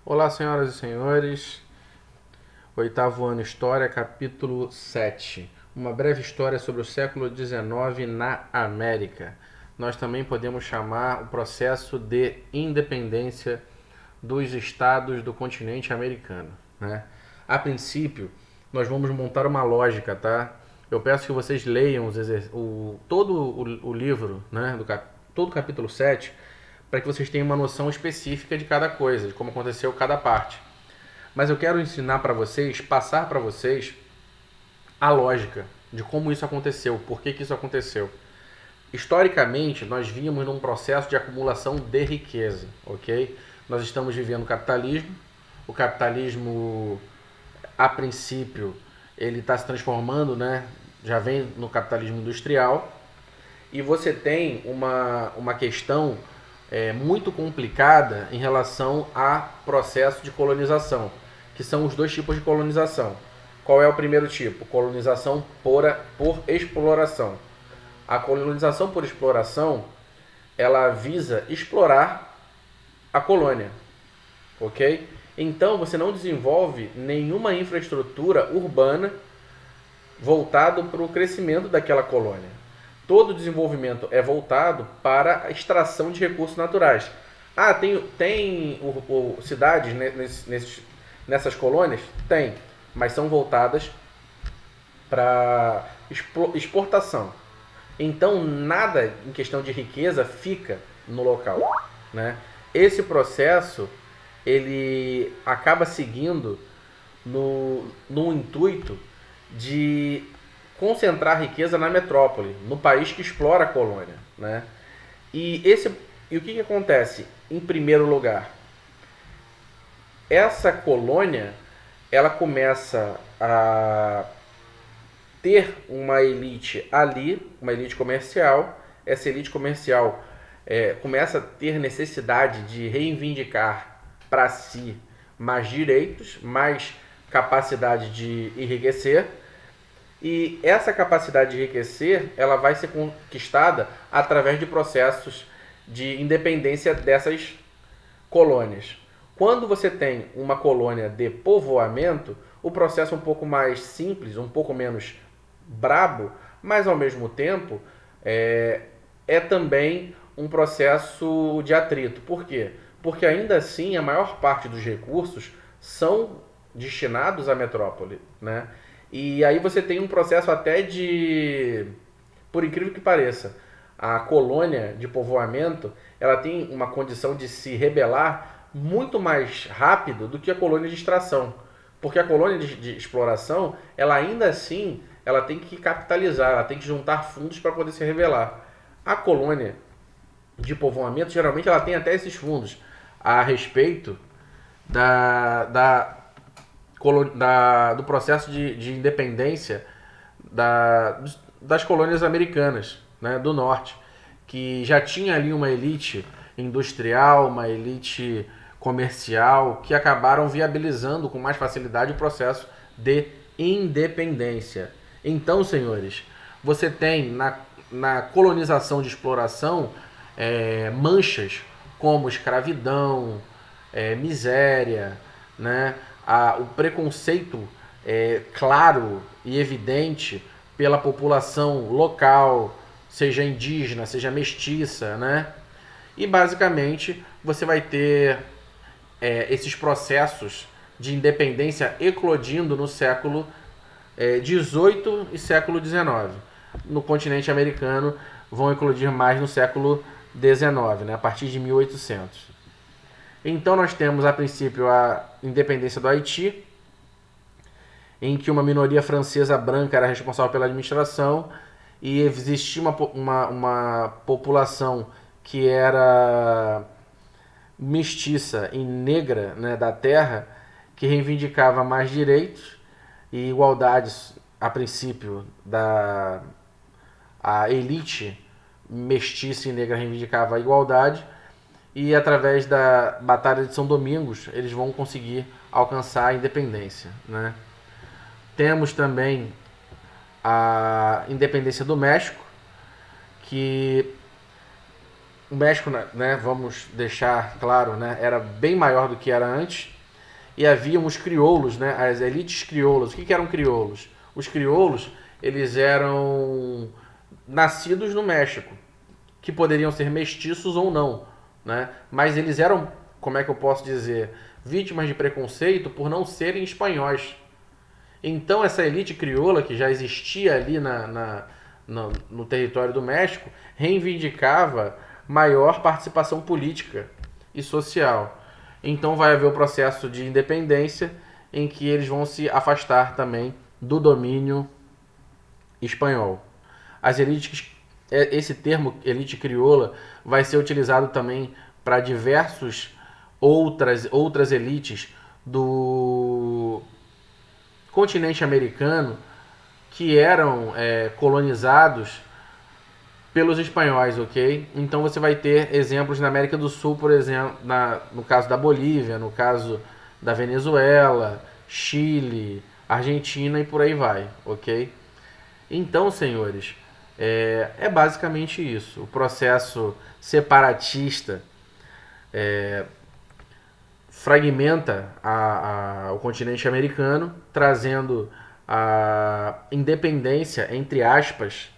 Olá, senhoras e senhores. Oitavo ano História, capítulo 7. Uma breve história sobre o século XIX na América. Nós também podemos chamar o processo de independência dos estados do continente americano, né? A princípio, nós vamos montar uma lógica, tá? Eu peço que vocês leiam todo o livro, né, todo o capítulo 7, para que vocês tenham uma noção específica de cada coisa, de como aconteceu cada parte. Mas eu quero ensinar para vocês, passar para vocês a lógica de como isso aconteceu, por que isso aconteceu. Historicamente, nós vínhamos num processo de acumulação de riqueza, ok? Nós estamos vivendo o capitalismo. O capitalismo, a princípio, ele está se transformando, né? Já vem no capitalismo industrial. E você tem uma questão muito complicada em relação a processo de colonização, que são os dois tipos de colonização. Qual é o primeiro tipo? Colonização por exploração. A colonização por exploração, ela visa explorar a colônia, ok? Então você não desenvolve nenhuma infraestrutura urbana voltado para o crescimento daquela colônia. Todo o desenvolvimento é voltado para a extração de recursos naturais. Ah, tem cidades nessas colônias? Tem, mas são voltadas para exportação. Então, nada em questão de riqueza fica no local, né? Esse processo, ele acaba seguindo no intuito de concentrar riqueza na metrópole, no país que explora a colônia, né? E o que acontece? Em primeiro lugar, essa colônia, ela começa a ter uma elite ali, uma elite comercial. Essa elite comercial começa a ter necessidade de reivindicar para si mais direitos, mais capacidade de enriquecer. E essa capacidade de enriquecer, ela vai ser conquistada através de processos de independência dessas colônias. Quando você tem uma colônia de povoamento, o processo é um pouco mais simples, um pouco menos brabo, mas ao mesmo tempo é também um processo de atrito. Por quê? Porque ainda assim a maior parte dos recursos são destinados à metrópole, né? E aí você tem um processo até de, por incrível que pareça, a colônia de povoamento, ela tem uma condição de se rebelar muito mais rápido do que a colônia de extração. Porque a colônia de exploração, ela ainda assim, ela tem que capitalizar, ela tem que juntar fundos para poder se rebelar. A colônia de povoamento, geralmente, ela tem até esses fundos a respeito do processo de independência das colônias americanas, né, do norte, que já tinha ali uma elite industrial, uma elite comercial, que acabaram viabilizando com mais facilidade o processo de independência. Então, senhores, você tem na colonização de exploração manchas como escravidão, miséria, né? O preconceito claro e evidente pela população local, seja indígena, seja mestiça, né? E basicamente você vai ter esses processos de independência eclodindo no século XVIII e século XIX. No continente americano vão eclodir mais no século XIX, né? A partir de 1800. Então nós temos a princípio a independência do Haiti, em que uma minoria francesa branca era responsável pela administração e existia uma população que era mestiça e negra, né, da terra, que reivindicava mais direitos e igualdades a princípio a elite mestiça e negra reivindicava a igualdade, e através da Batalha de São Domingos eles vão conseguir alcançar a independência, né? Temos também a independência do México, que o México, né, vamos deixar claro, né, era bem maior do que era antes. e haviam os crioulos, né, as elites crioulas. O que eram crioulos? Os crioulos, eles eram nascidos no México, que poderiam ser mestiços ou não, né? Mas eles eram, como é que eu posso dizer, vítimas de preconceito por não serem espanhóis. Então essa elite crioula que já existia ali no território do México reivindicava maior participação política e social. Então vai haver o processo de independência em que eles vão se afastar também do domínio espanhol. As elites, esse termo elite crioula vai ser utilizado também para diversas outras elites do continente americano que eram colonizados pelos espanhóis, ok? Então você vai ter exemplos na América do Sul, por exemplo, no caso da Bolívia, no caso da Venezuela, Chile, Argentina e por aí vai, ok? Então, senhores, é basicamente isso. O processo separatista fragmenta o continente americano, trazendo a independência, entre aspas,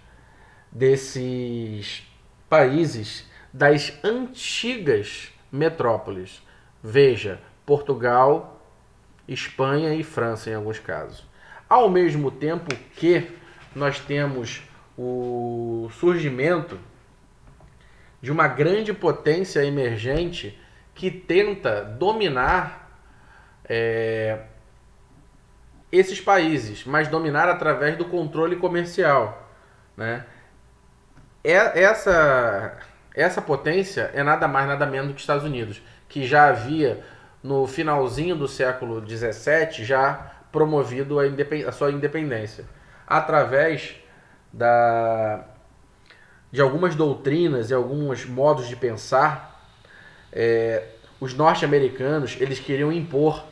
desses países das antigas metrópoles. Veja, Portugal, Espanha e França em alguns casos. Ao mesmo tempo que nós temos o surgimento de uma grande potência emergente que tenta dominar esses países, mas dominar através do controle comercial, né? Essa potência é nada mais nada menos do que os Estados Unidos, que já havia no finalzinho do século XVII já promovido a sua independência através de algumas doutrinas e alguns modos de pensar. Os norte-americanos eles queriam impor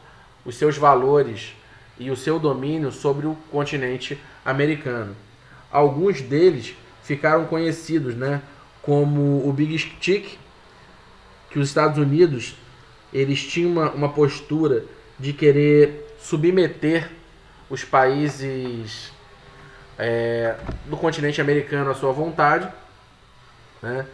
os seus valores e o seu domínio sobre o continente americano. Alguns deles ficaram conhecidos, né, como o Big Stick, que os Estados Unidos eles tinham uma postura de querer submeter os países do continente americano à sua vontade, né?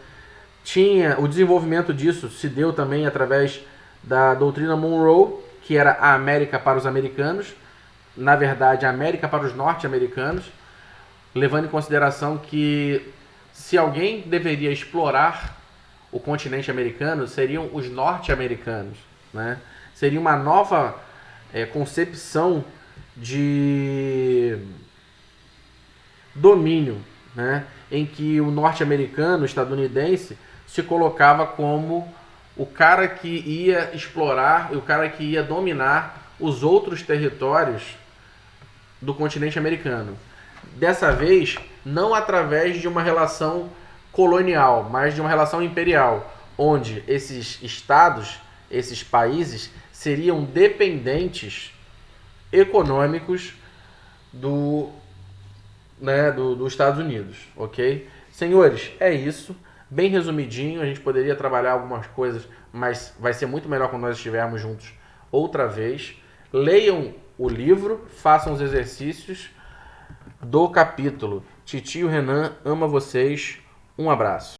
O desenvolvimento disso se deu também através da doutrina Monroe, que era a América para os americanos, na verdade a América para os norte-americanos, levando em consideração que se alguém deveria explorar o continente americano, seriam os norte-americanos, né? Seria uma nova concepção de domínio, né? Em que o norte-americano, o estadunidense, se colocava como o cara que ia explorar, o cara que ia dominar os outros territórios do continente americano. Dessa vez, não através de uma relação colonial, mas de uma relação imperial, onde esses estados, esses países, seriam dependentes econômicos dos Estados Unidos, ok? Senhores, é isso. Bem resumidinho, a gente poderia trabalhar algumas coisas, mas vai ser muito melhor quando nós estivermos juntos outra vez. Leiam o livro, façam os exercícios do capítulo. Titio Renan ama vocês. Um abraço.